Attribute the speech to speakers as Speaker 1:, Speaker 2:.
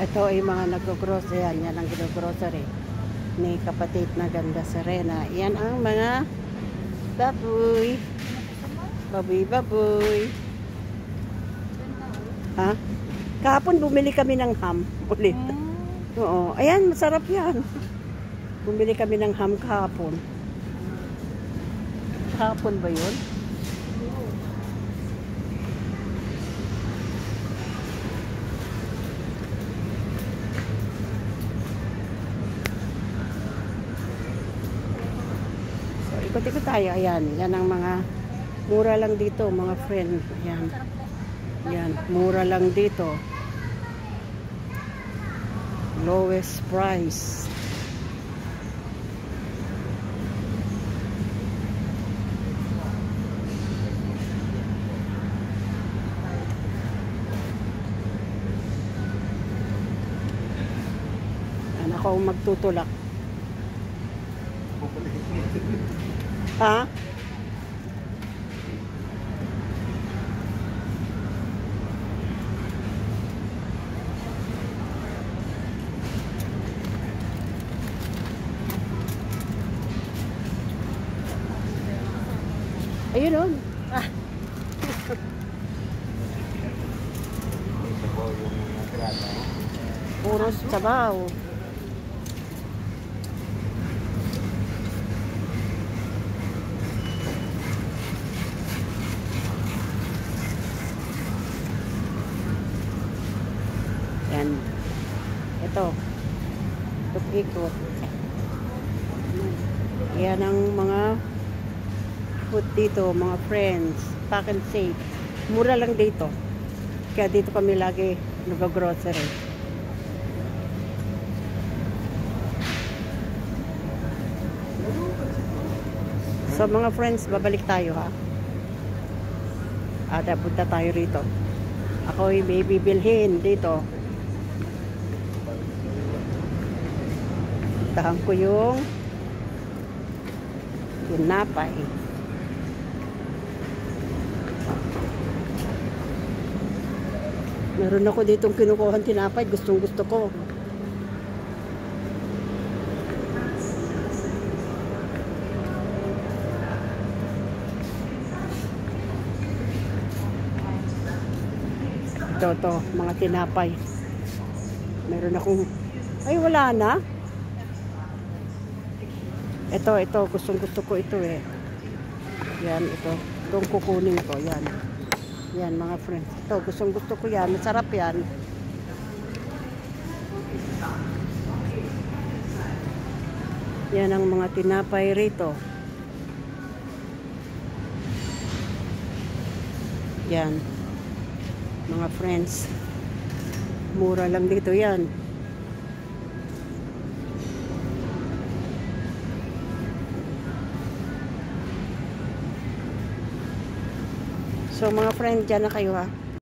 Speaker 1: Ito ay mga nag-grocery. Yan ang grocery ni kapatid na ganda Serena. Yan ang mga baboy. Baboy. Ha? Kahapon bumili kami ng ham ulit. Oo. Ayan, masarap yan. Bumili kami ng ham kahapon. Kahapon ba yun? So, ikot-ikot tayo. Ayan. Yan ang mga mura lang dito, mga friend. Ayan. Yan. Mura lang dito. Lowest price. Yan ako magtutulak. Ha? Ayun o. Ah. Puro sabaw. Yan. Ito. Ikot-ikot. Yan ang mga food dito, mga friends. Pack and save. Mura lang dito. Kaya dito kami lagi nag-grocery. So mga friends, babalik tayo ha. At punta tayo rito. Ako ay may bibilhin dito. Tahan ko yung tinapay. Meron ako ditong kinukuhan tinapay. Gustong gusto ko. Ito, mga tinapay. Meron akong... Ay, wala na. Ito. Gustong gusto ko ito eh. Yan, ito. Itong kukunin ko. Yan. Yan, mga friends. Ito, gustong gusto ko yan. Masarap yan. Yan ang mga tinapay rito. Yan. Mga friends. Mura lang dito yan. So mga friend, dyan na kayo ha.